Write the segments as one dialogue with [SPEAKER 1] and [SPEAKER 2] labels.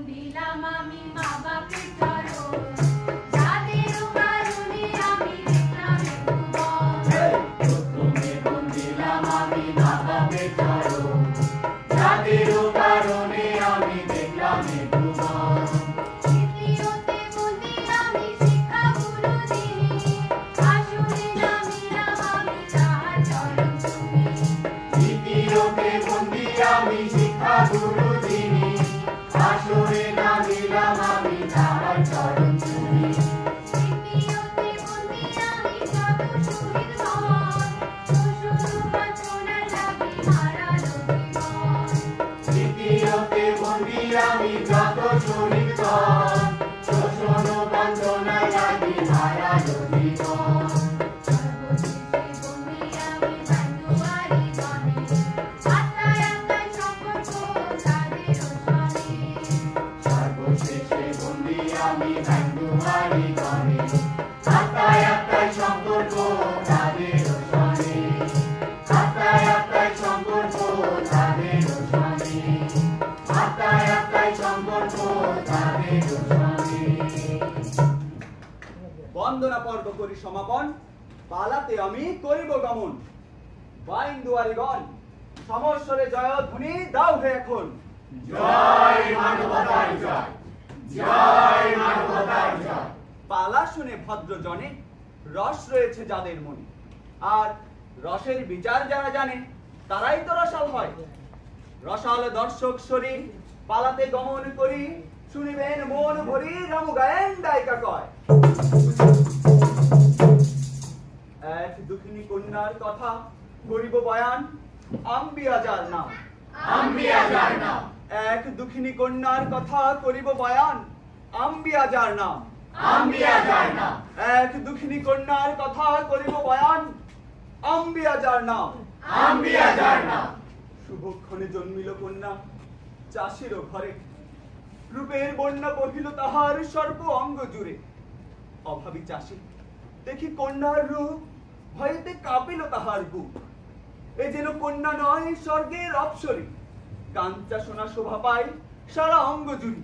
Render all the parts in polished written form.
[SPEAKER 1] দিলাম আমি মা বাপের চরণ, যাদের কারণে আমি দেখলাম প্রথমে মন দিলাম আমি মা বাপের চরণ, যাদের কারণে আমি দেখলাম তৃতীয়তে বন্দি আমি শিক্ষা গুরু যিনি, আসরে নামিলাম আমি তাহার চরণ তুমি। তৃতীয়তে বন্দি আমি শিক্ষা গুরু যিনি, আসরে নামিলাম আমি তাহার চরণ তুমি। তৃতীয়তে বন্দি আমি যত শহীদ মন, শ্বশুর বাঁচনার লাগি হারালো জীবন। তৃতীয়তে বন্দি আমি যত শহীদ মন, শ্বশুর বাঁচনার লাগি হারালো জীবন। সর্বশেষে বন্দি আমি বান্ধুয়ারি গণে, আত্মায় আত্মায় সম্পর্ক তাদের সনে। সর্বশেষে বন্দি আমি বান্ধুয়ারি গণে, আত্মায় আত্মায় সম্পর্ক তাদের সনে। আত্মায় আত্মায় সম্পর্ক তাদের সনে। আত্মায় আত্মায় সম্পর্ক তাদের সনে।
[SPEAKER 2] বন্দনা পর্ব করি সমাপন, পালাতে আমি করিব গমন। বাইন দুয়ারিগণ, সমস্বরে জয়ধ্বনি দাও হে এখন।
[SPEAKER 3] জয় মানবতার জয়, জয় মানবতার জয়।
[SPEAKER 2] পালা শুনে ভদ্রজনে রস রয়েছে যাদের মনে, আর রসের বিচার যারা জানে তারাই তো রসাল হয়। রসাল দর্শক শরীর পালাতে গমন করি, শুনিবেন মন ভরি রামু গায়েন দায়িকা কয়। এক দুঃখিনী কন্যার কথা করিব বয়ান, আম্বিয়া যার নাম।
[SPEAKER 3] আম্বিয়া যার নাম।
[SPEAKER 2] এক দুঃখিনী কন্যার কথা করিব বয়ান, আম্বিয়া যার নাম।
[SPEAKER 3] আম্বিয়া যার নাম।
[SPEAKER 2] এক দুঃখিনী কন্যার কথা করিব বয়ান, আম্বিয়া যার নাম।
[SPEAKER 3] আম্বিয়া যার নাম।
[SPEAKER 2] শুভক্ষণে জন্মিল কন্যা চাষির ঘরে, রূপের বন্যা বহিল তাহার সর্ব অঙ্গ জুড়ে। অভাবী চাষি দেখি কন্যার রূপ, ভয়েতে কাঁপিল তাহার বুক। এ যেন কন্যা নয় স্বর্গের অপ্সরী, কাঞ্চা সোনা শোভা পায় সারা অঙ্গ জুড়ে।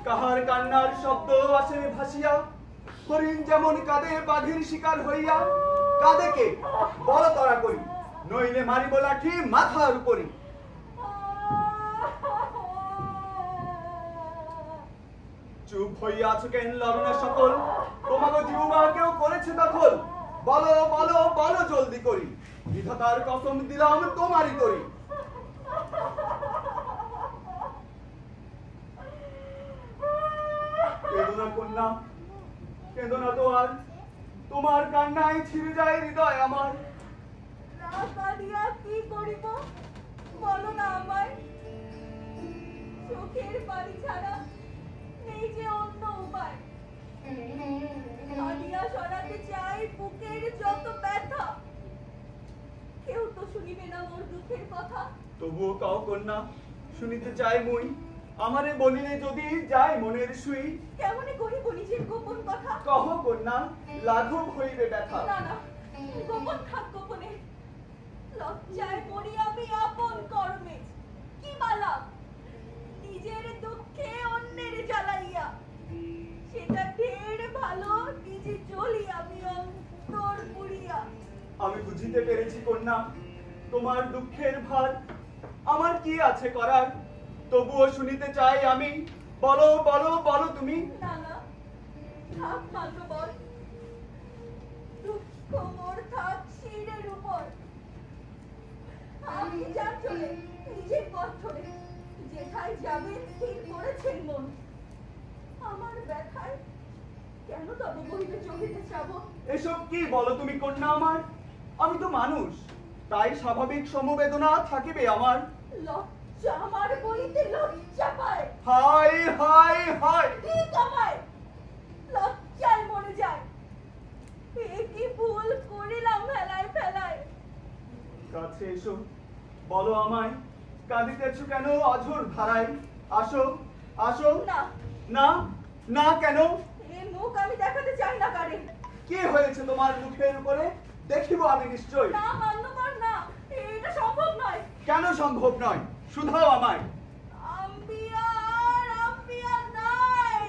[SPEAKER 2] কাহার কান্নার শব্দ আসে ভাসিয়া, হরিণ যেমন কাঁদে বাঘের শিকার হইয়া। কাঁদে কে বল তরা করি, নইলে মারিব লাঠি মাথার উপরি। চুপ হইয়া আছো কেন লরণা সকল, তোমাকে জিহ্বা কেউ করেছে দখল। বলো বলো বলো জলদি করি, বিধাতার কসম দিলাম তোমারই করি। কেঁদো না কন্যা, কেঁদো না তো আর, তোমার কান্নায় ছিঁড়ে যায় হৃদয় আমার।
[SPEAKER 1] না কাঁদিয়া কি করিব বলো না আমায়, চোখের পানি ছাড়া নেই যে অন্য উপায়। কাঁদিয়া সরাতে চাই বুকের যত ব্যথা, কেউ তো শুনিবে না মোর দুঃখের কথা।
[SPEAKER 2] তবুও কাও কন্যা, শুনিতে চাই মুই, আমারে বলিলে যদি যাই মনের সুই।
[SPEAKER 1] কেমনে করিব নিজের গোপন কথা,
[SPEAKER 2] কহ কন্যা, লাঘব হইবে ব্যথা।
[SPEAKER 1] না না গোপন থাক গোপনে, লজ্জায় মরি আমি আপন কর্মে। কি বালা নিজের দুঃখে অন্যের জ্বালাইয়া, সেটা ঢের ভালো নিজে জ্বলি আমি অন্তর পুড়িয়া।
[SPEAKER 2] আমি বুঝিতে পেরেছি কন্যা, তোমার দুঃখের ভার আমার কি আছে করার। তবুও শুনিতে চাই আমি, বলো বলো বলো তুমি।
[SPEAKER 1] না না থাক মাত্র বল, দুঃখ মোর থাক শিরের উপর। আমি যার চলে নিজের পথ ধরে, যেথায় যাবে স্থির করেছেন মন। আমার ব্যথায় কেন তব বহিবে চোখেতে চাবো।
[SPEAKER 2] এসব কি বলো তুমি কন্যা আমার, আমি তো মানুষ, তাই স্বাভাবিক সমবেদনা থাকিবে আমার।
[SPEAKER 1] লজ্জা আমার বলিতে লজ্জা পায়,
[SPEAKER 2] হায় হায় হায়।
[SPEAKER 1] ঠিক আমায় লজ্জায় মরে যায়। এ কি ভুল করিলাম ফেলায় ফেলায়।
[SPEAKER 2] কাছে এসো, বলো আমায়, কাঁদিতেছ কেন অঝোর ধারায়। আসো আসো।
[SPEAKER 1] না
[SPEAKER 2] না না কেন?
[SPEAKER 1] এ মুখ আমি দেখাতে চাই না কারে।
[SPEAKER 2] কি হয়েছে তোমার মুখের উপরে? দেখিব আমি নিশ্চয়।
[SPEAKER 1] না মান্যবর না, এটা সম্ভব নয়।
[SPEAKER 2] কেন সম্ভব নয়? শুধাও আমায়।
[SPEAKER 1] আম্বিয়ার নাই।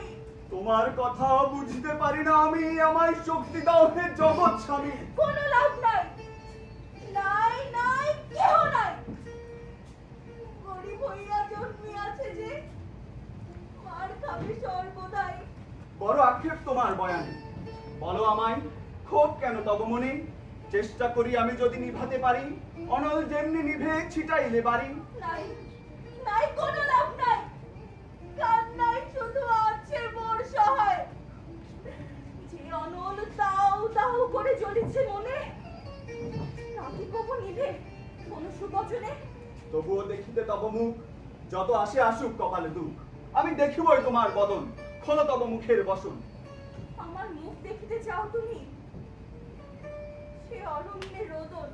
[SPEAKER 2] তোমার কথা বুঝতে পারি না আমি, আমায় শক্তি দাও হে জগৎ স্বামী।
[SPEAKER 1] কোনো লাভ নাই, নাই নাই কেউ নাই। গরিব হইয়া জন্মিয়াছে যে, মার খাবে সর্বদাই।
[SPEAKER 2] বড় আক্ষেপ তোমার বয়ানে। বলো আমায়, ক্ষোভ কেন তব মনে? চেষ্টা করি আমি যদি নিভাতে পারি, অনল যেমনি নিভে ছিটাইলে বাড়ি।
[SPEAKER 1] নাই নাই কোনো লাভ নাই, কান্নাই শুধু আছে মোর সহায়। যে অনল তাও তাও করে জ্বলিছে মনে, নাকি কবু নিভে কোন সুবচনে।
[SPEAKER 2] তবুও দেখিতে তব মুখ, যত আসে আসুক কপালে দুঃখ। আমি দেখিবই তোমার বদন, খোলো তব মুখের বসন।
[SPEAKER 1] আমার মুখ দেখিতে চাও তুমি? সে অরণ্যে রোদন,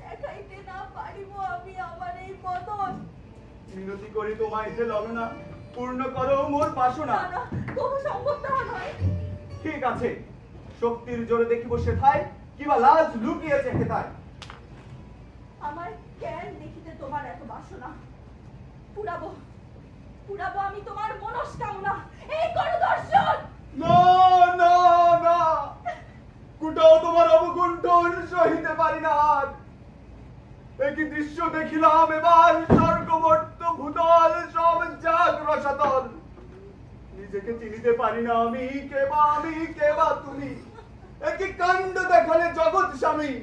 [SPEAKER 1] দেখাইতে না পারিব আমি আমার এই বদন।
[SPEAKER 2] মিনতি করি তোমায় হে ললনা, পূর্ণ করো মোর বাসনা।
[SPEAKER 1] না না, কবু সম্ভব তাহা নয়।
[SPEAKER 2] ঠিক আছে, শক্তির জোরে দেখিব সেথায়, কিবা লাজ লুকিয়েছে হেথায়।
[SPEAKER 1] আমার কেন দেখিতে তোমার এত বাসনা? পুরাবো পুরাবো আমি তোমার মনস্কামনা, এই করো দর্শন।
[SPEAKER 2] না না না, কুটাও তোমার অবগুণ্ঠন সহিতে পারি না আর। একই দৃশ্য দেখিলাম এবার, স্বর্গমর্ত ভূতল সব জাগ রসাতল। নিজেকে চিনিতে পারি না আমি, কেবা তুমি। একই কাণ্ড দেখালে জগৎ স্বামী।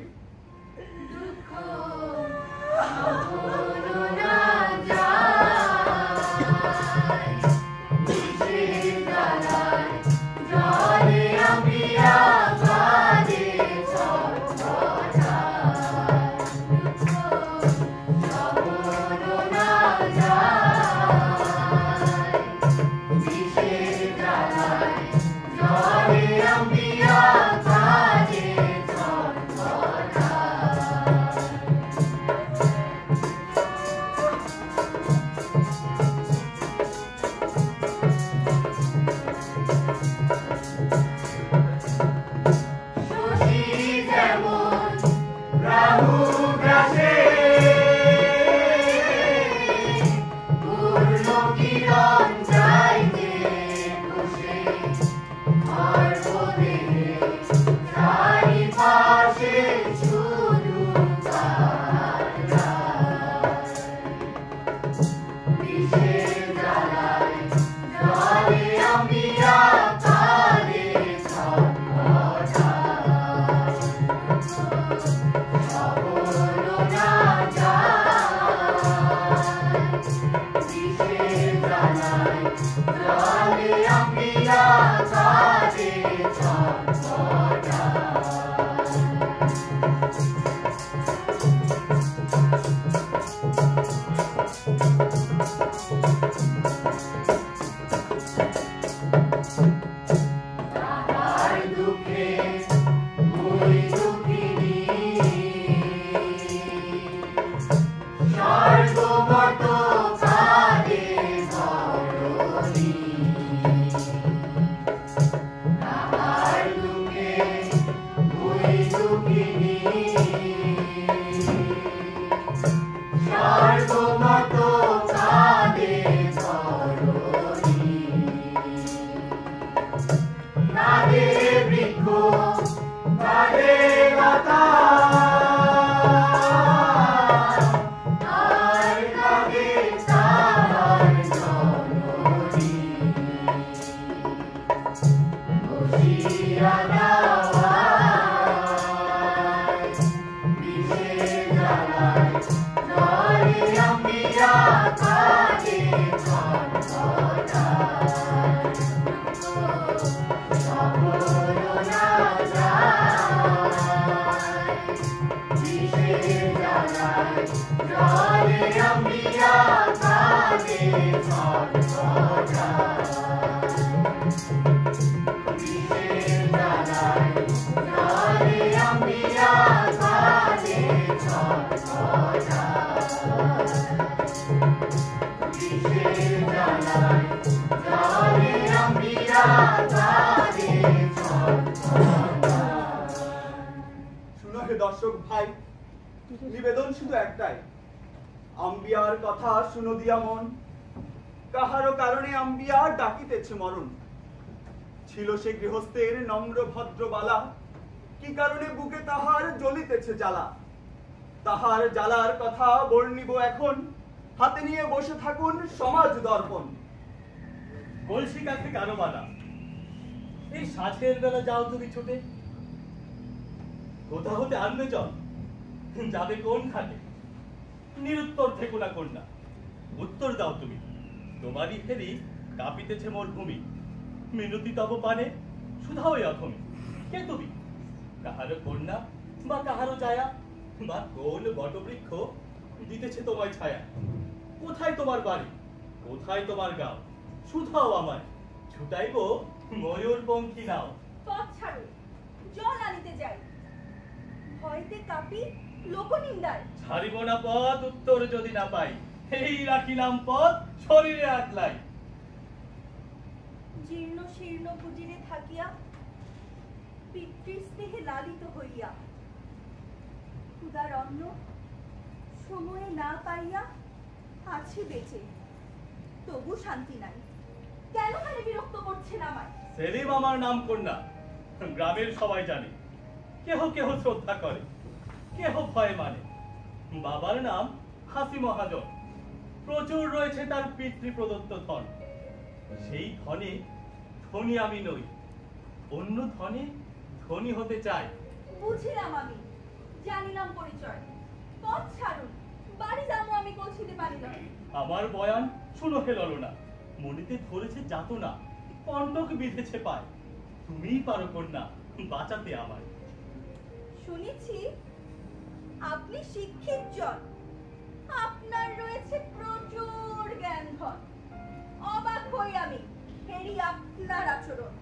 [SPEAKER 2] দর্শক ভাই, নিবেদন শুধু একটাই, আম্বিয়ার কথা শুনো দিয়া মন, কাহারও কারণে আম্বিয়া ডাকিতেছে মরণ। ছিল সে গৃহস্থের নম্র ভদ্র বালা, কি কারণে বুকে তাহার জ্বলিতেছে জ্বালা। তাহার জ্বালার কথা বর্ণিব এখন, হাতে নিয়ে বসে থাকুন সমাজ দর্পণ।
[SPEAKER 4] কলসি কাকে কারো বালা, এই সাঁঝের বেলা যাও তুমি ছুটে, কোথা হতে আনবে জল, যাবে কোন খাটে। নিরুত্তর থেকো না কন্যা, উত্তর দাও তুমি। তোমারই ফেরি কাঁপিতেছে মোর ভূমি, মিনতি তব পানে সুধাও অথমি। কে তুমি? কাহারো কন্যা বা কাহারো ছায়া, বা কোন বটবৃক্ষ দিতেছে তোমায় ছায়া? কোথায় তোমার বাড়ি, কোথায় তোমার গাঁও? শুধাও আমায়, ছুটাইব ময়ূর পঙ্খী নাও।
[SPEAKER 1] পথ ছাড়ো, জল আনিতে যাই, ভয়তে কাঁপি লোকনিন্দায়।
[SPEAKER 4] ছাড়িব না পথ, উত্তর যদি না পাই, এই রাখিলাম পথ শরীরে আটলাই।
[SPEAKER 1] জীর্ণ শীর্ণ কুটিরে থাকিয়া, পিতৃস্নেহে লালিত হইয়া, ক্ষুধার অন্ন সময়ে না পাইয়া আছি বেঁচে, তবু শান্তি নাই। কেন মানে বিরক্ত করছেন আমায়?
[SPEAKER 4] সেলিম আমার নাম কন্যা, গ্রামের সবাই জানে। কেহ কেহ শ্রদ্ধা করে, কেহ ভয় মানে। বাবার নাম হাসি মহাজন, প্রচুর রয়েছে তার পিতৃ প্রদত্ত ধন। সেই ধনে ধনী আমি নই, অন্য ধনে ধনী হতে চাই।
[SPEAKER 1] বুঝিলাম আমি, জানিলাম পরিচয়। পথ ছাড়ুন, বাড়ি যাবো আমি পৌঁছিতে পারিলাম।
[SPEAKER 4] আমার বয়ান শুনো হে ললনা, মনিতে ধরেছে যাতনা, কণ্টক বিঁধেছে পায়। তুমিই পারো কন্যা বাঁচাতে আমায়।
[SPEAKER 1] শুনেছি আপনি শিক্ষিত জন, আপনার রয়েছে প্রচুর জ্ঞান ধন। অবাক হই আমি হেরি আপনার আচরণ।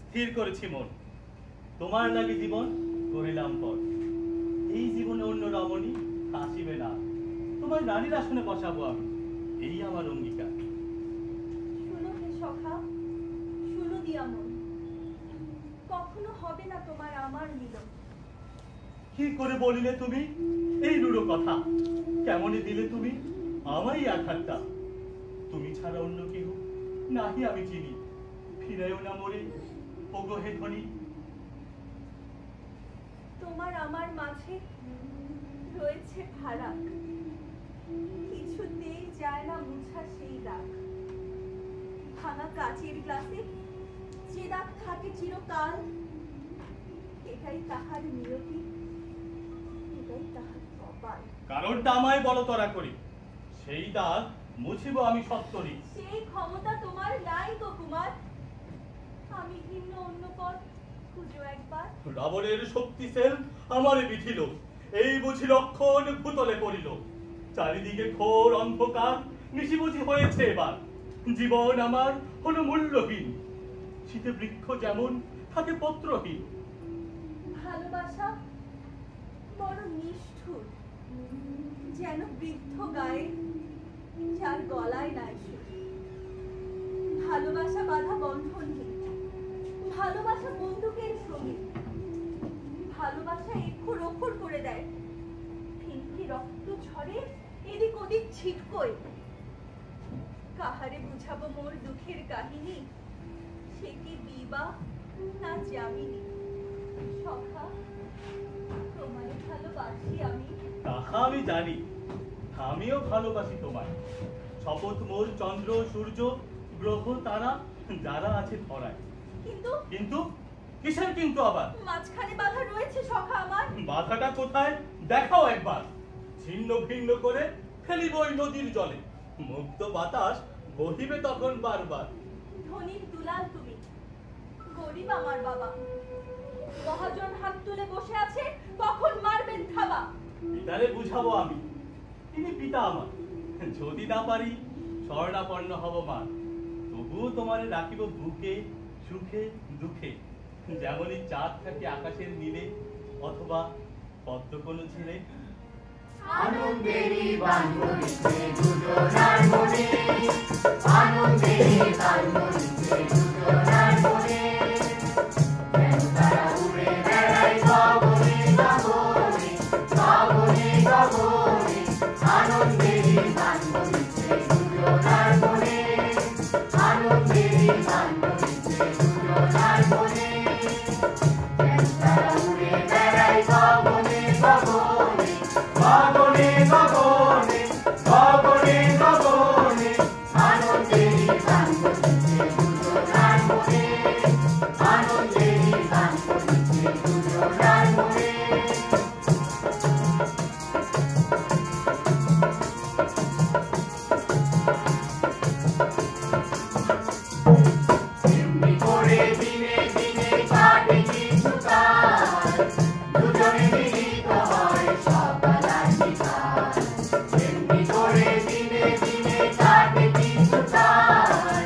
[SPEAKER 4] স্থির করেছি মন, তোমার লাগি জীবন করিলাম পর। এই জীবনে অন্য রমণী আসিবে না, তোমার রানীর আসনে বসাবো আমি, এই আমার অঙ্গীকার।
[SPEAKER 1] শুনো হে সখা, শুনো দিয়া মন, কখনো হবে না তোমার আমার মিলন।
[SPEAKER 4] কি করে বলিলে তুমি এই রূঢ় কথা? কেমনে দিলে তুমি আমারই আঘাতটা? তুমি ছাড়া অন্য কেহ নাহি আমি চিনি, ফিরেও না মরে ওগো হে ধনী।
[SPEAKER 1] তোমার আমার মাঝে রয়েছে ফারাক, কিছুতেই যায় না মুছা সেই দাগ। ভাঙা কাচের গ্লাসে যে দাগ থাকে চিরকাল, এটাই তাহার নিয়তি, এটাই তাহার কপাল।
[SPEAKER 4] কারণটা আমায় বলো তরা করি, সেই দাগ মুছিব আমি সত্তরই।
[SPEAKER 1] সেই ক্ষমতা তোমার নাই তো কুমার, আমি ভিন্ন অন্য পথ খুঁজো একবার।
[SPEAKER 4] রাবণের শক্তি সেল আমারে বিধিল, এই বুঝি লক্ষণ ভূতলে পড়িল। চারিদিকে ঘোর অন্ধকার, নিশি বুঝি হয়েছে এবার। জীবন আমার হলো মূল্যহীন, শীতে বৃক্ষ যেমন থাকে পত্রহীন।
[SPEAKER 1] ভালোবাসা বড় নিষ্ঠুর, যেন বৃদ্ধ গায়ে যার গলায় নাই সুর। ভালোবাসা বাঁধা বন্ধনহীন, ভালোবাসা বন্দুকের শ্রমিক। ভালোবাসা এক্ষুর ওখর করে দেয়, ফিনকি রক্ত ঝরে এদিক ওদিক ছিটকোয়। কাহারে বুঝাবো মোর দুঃখের কাহিনী, সে কি বিবা না যামিনী। সখা, তোমায় ভালোবাসি আমি।
[SPEAKER 4] তাহা আমি জানি, আমিও ভালোবাসি তোমায়। শপথ মোর চন্দ্র সূর্য গ্রহ তারা যারা আছে ধরায়।
[SPEAKER 1] কিন্তু
[SPEAKER 4] কিন্তু কিসের কিন্তু আবার?
[SPEAKER 1] মাঝখানে বাধা রয়েছে সখা আমার।
[SPEAKER 4] বাধাটা কোথায় দেখাও একবার। ছিন্ন ভিন্ন করে ফেলিব ওই নদীর জলে, মুক্ত বাতাস বহিবে তখন বারবার।
[SPEAKER 1] ধনীর দুলাল তুমি, গরিব আমার বাবা। মহাজন হাত তুলে বসে আছে, কখন মারবেন থাবা।
[SPEAKER 4] পিতারে বুঝাবো আমি, তিনি পিতা আমার। যদি না পারি স্বর্ণাপন্ন হব মা, তবুও তোমারে রাখিব বুকে সুখে দুঃখে। যেমনই চাঁদ থাকে আকাশের নীলে, অথবা পদ্ম কোনো ছেলে।
[SPEAKER 3] আনন্দেরই বান বলিছে দুজনার মনে, আনন্দেরই বান বলিছে দুজনার মনে। যেন তারা উড়ে বেড়ায় গগনে গগনে, গগনে গগনে। আনন্দেরই বান বলিছে দুজনার মনে, আনন্দেরই বান বলিছে দুজনার মনে। যেন তারা উড়ে বেড়ায় গগনে গগনে, গগনে গগনে, গগনে গগনে। আনন্দেরই গান বলিছে দুজনার মনে, আনন্দেরই গান বলিছে দুজনার মনে। এমনি করে দিনে দিনে কাটে কিছুকাল, দুজনে মিলিত হয় সকাল আর বিকাল। এমনি করে দিনে দিনে কাটে কিছুকাল,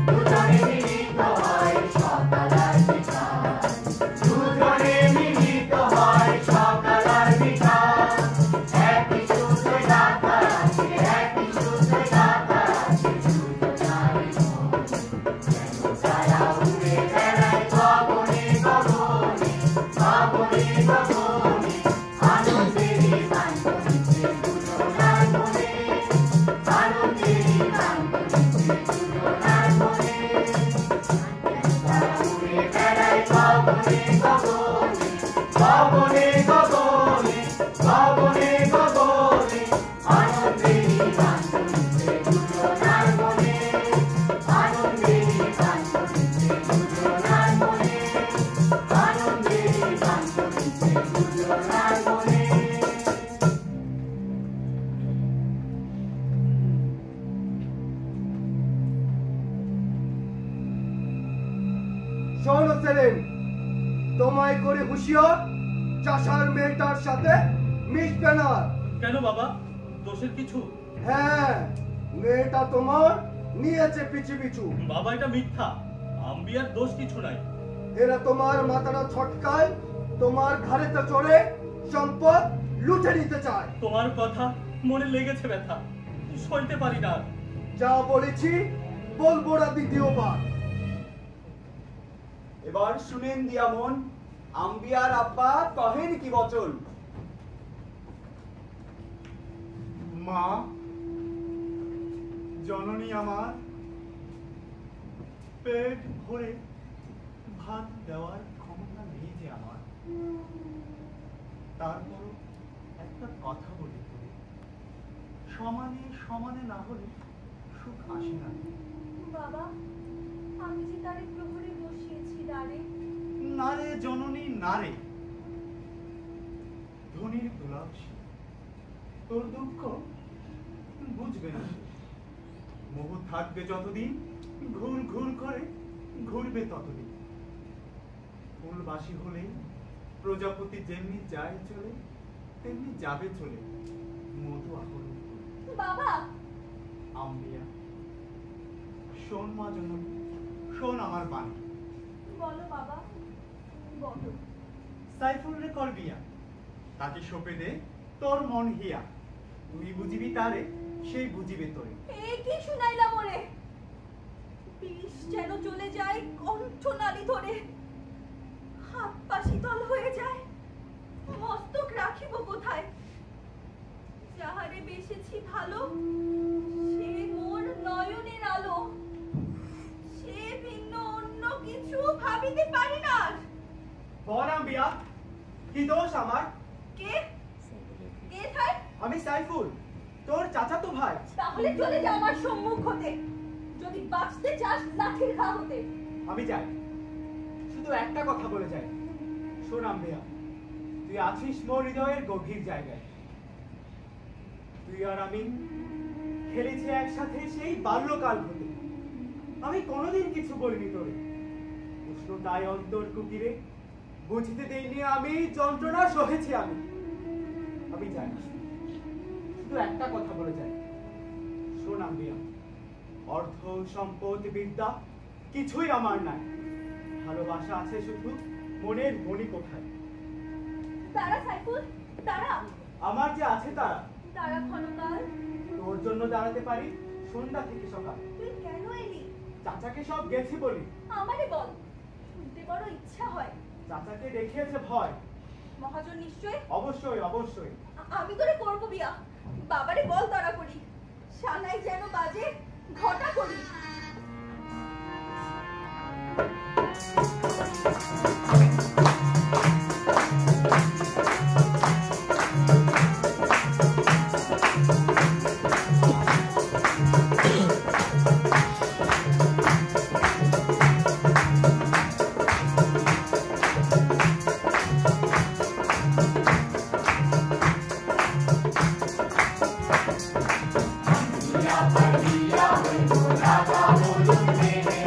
[SPEAKER 3] দুজনে মিলিত হয় সকাল আর বিকাল। দুজনে মিলিত হয় সকাল আর বিকাল। একই সূত্রে গাঁথা আছে, একই সূত্রে গাঁথা আছে দুজনারই মন। যেন তারা উড়ে বেড়ায় গগনে গগনে, গগনে গগনে। আনন্দেরই গান বলিছে দুজনার মনে, আনন্দেরই গান বলিছে দুজনার মনে। যেন তারা উড়ে বেড়ায় গগনে গগনে, গগনে গগনে, গগনে গগনে। আনন্দেরই গান বলিছে দুজনার মনে, আনন্দেরই গান বলিছে দুজনার মনে, আনন্দেরই গান বলিছে দুজনার মনে।
[SPEAKER 5] শোনো সেলিম, তোমায় করে হুঁশিয়ার, চাষার মেয়েটার সাথে মিশবে না।
[SPEAKER 4] কেন বাবা, দোষের কিছু?
[SPEAKER 5] হ্যাঁ, মেয়েটা তোমার নিয়েছে পিছু পিছু।
[SPEAKER 4] বাবা এটা মিথ্যা, আম্বিয়ার দোষ কিছু নাই।
[SPEAKER 5] এরা তোমার মাথাটা ছটকায়, তোমার ঘাড়েতে চড়ে সম্পদ লুটে নিতে চায়।
[SPEAKER 4] তোমার কথা মনে লেগেছে ব্যথা, সইতে পারি না আর।
[SPEAKER 5] যা বলেছি বলবো না দ্বিতীয়বার।
[SPEAKER 2] এবার শুনেন দিয়ামন, আম্বিয়ার আব্বা কহেন কি বচন।
[SPEAKER 6] মা, জননী আমার, পেট ভরে ভাত দেওয়ার ক্ষমতা নেই যে আমার। তারপরও একটা কথা বলি তোরে, সমানে সমানে না হলে সুখ আসে না।
[SPEAKER 1] বাবা, আমি যে তারে প্রহরে বসিয়েছি দাঁড়ে।
[SPEAKER 6] না রে জননী, না রে। ধনীর দুলাভসী, তোর দুঃখ বুঝবে না সে। মোহ থাকবে যতদিন, ঘুর ঘুর করে ঘুরবে ততদিন। ফুলবাসী হলে প্রজাপতি যেমনি যায় চলে, তেমনি যাবে চলে মধু আহরণ করে।
[SPEAKER 1] বাবা,
[SPEAKER 6] আম্বিয়া, শোন মা জননী, শোন আমার বাণী।
[SPEAKER 1] বলো বাবা। বলো
[SPEAKER 6] সাইফুল রে কর বিয়া তাকে সঁপে দে তোর মন হিয়া তুই বুঝিবি তারে সেই বুঝিবে তোরে
[SPEAKER 1] এ কি শুনাইলাম ওরে বিষ যেন চলে যায় কণ্ঠনালী ধরে হাত পা শীতল হয়ে যায় মস্তক রাখিব কোথায় যাহারে বেসেছি ভালো সে মোর নয়নের আলো সে ভিন্ন অন্য কিছু ভাবিতে পারি না
[SPEAKER 5] বরাম বিয়া কি দোষ আমার
[SPEAKER 1] কে কে থাই
[SPEAKER 5] আমি সাইফুল তোর চাচাতো ভাই
[SPEAKER 1] তাহলে চলে যা আমার সম্মুখ হতে যদি বাঁচতে চাস লাঠির ঘা হতে
[SPEAKER 5] আমি যাই শুধু একটা কথা বলে যাই শোন আম্বিয়া তুই আছিস মোর হৃদয়ের গভীর জায়গায় তুই আর আমি খেলেছি একসাথে সেই বাল্যকাল হতে আমি কোনোদিন কিছু বলিনি তোরে উষ্ণতায় অন্তর কুকিরে বুঝতে দেইনি আমি যন্ত্রণা সহেছি আমি যাই শুধু একটা কথা বলে যাই শোন আম্বিয়া অর্থ সম্পদ বিদ্যা কিছুই আমার নাই ভালোবাসা আছে শুধু মনের মনি কোঠায়
[SPEAKER 1] তারা সাইফুল তারা
[SPEAKER 5] আমার যে আছে তারা
[SPEAKER 1] তারা ক্ষণকাল
[SPEAKER 5] তোর জন্য দাঁড়াতে পারি সন্ধ্যা থেকে সকাল
[SPEAKER 1] তুই কেন এলি
[SPEAKER 5] চাচাকে সব গেছি বলি
[SPEAKER 1] আমারে বল শুনতে বড় ইচ্ছা হয়
[SPEAKER 5] চাচাকে দেখিয়েছে ভয়
[SPEAKER 1] মহাজন নিশ্চয়
[SPEAKER 5] অবশ্যই অবশ্যই
[SPEAKER 1] আমি তোরে করবো বিয়া বাবারে বল তারা করি সানাই যেন বাজে ঘটা করি
[SPEAKER 3] তোরা কোথায় আছিস?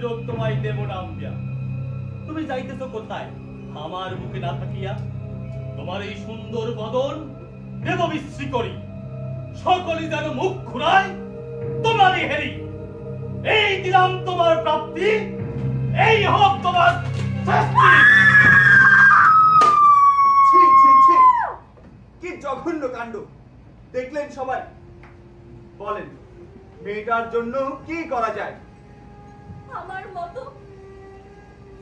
[SPEAKER 4] সুযোগ তোমায় দেব না আম্বিয়া। তুমি যাইতেছ কোথায় আমার মুখে না থাকিয়া? তোমার এই সুন্দর বদন দেব বিশ্রী করি, সকলে যেন মুখ ঘুরায় তোমারই হেরি। এই দিলাম তোমার প্রাপ্তি, এই হোক তোমার শাস্তি।
[SPEAKER 2] ছি ছি ছি, কি জঘন্য কাণ্ড! দেখলেন সবাই? বলেন, মেয়েটার জন্য কি করা যায়?
[SPEAKER 1] আমার মতো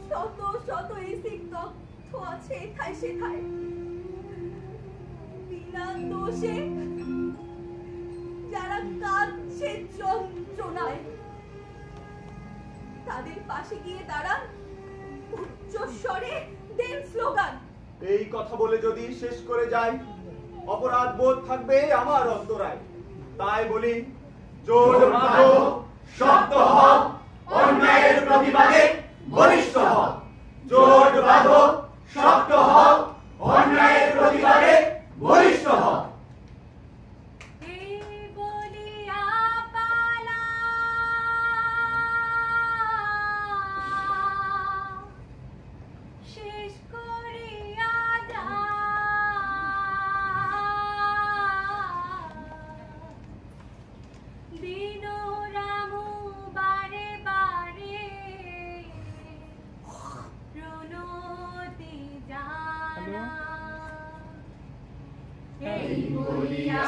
[SPEAKER 1] শত শত ইসিক তথ্য আছে এথায় সেথায়। বিনা দোষে যারা কাঁদছে যন্ত্রণায়, তাদের পাশে গিয়ে দাঁড়ান, উচ্চ স্বরে দেন স্লোগান।
[SPEAKER 2] এই কথা বলে যদি শেষ করে যাই, অপরাধ বোধ থাকবে আমার অন্তরায়। তাই বলি, জোর বাঁধো, শক্ত হও, অন্যায়ের প্রতিবাদে বলিষ্ঠ হও। জোর বাঁধো, শক্ত হও, অন্যায়ের প্রতিবাদে বলিষ্ঠ হও।
[SPEAKER 1] এই বলিয়া পালা শেষ করিয়া দিনোরামু বারে বারে প্রণতি জানা। এই বলিয়া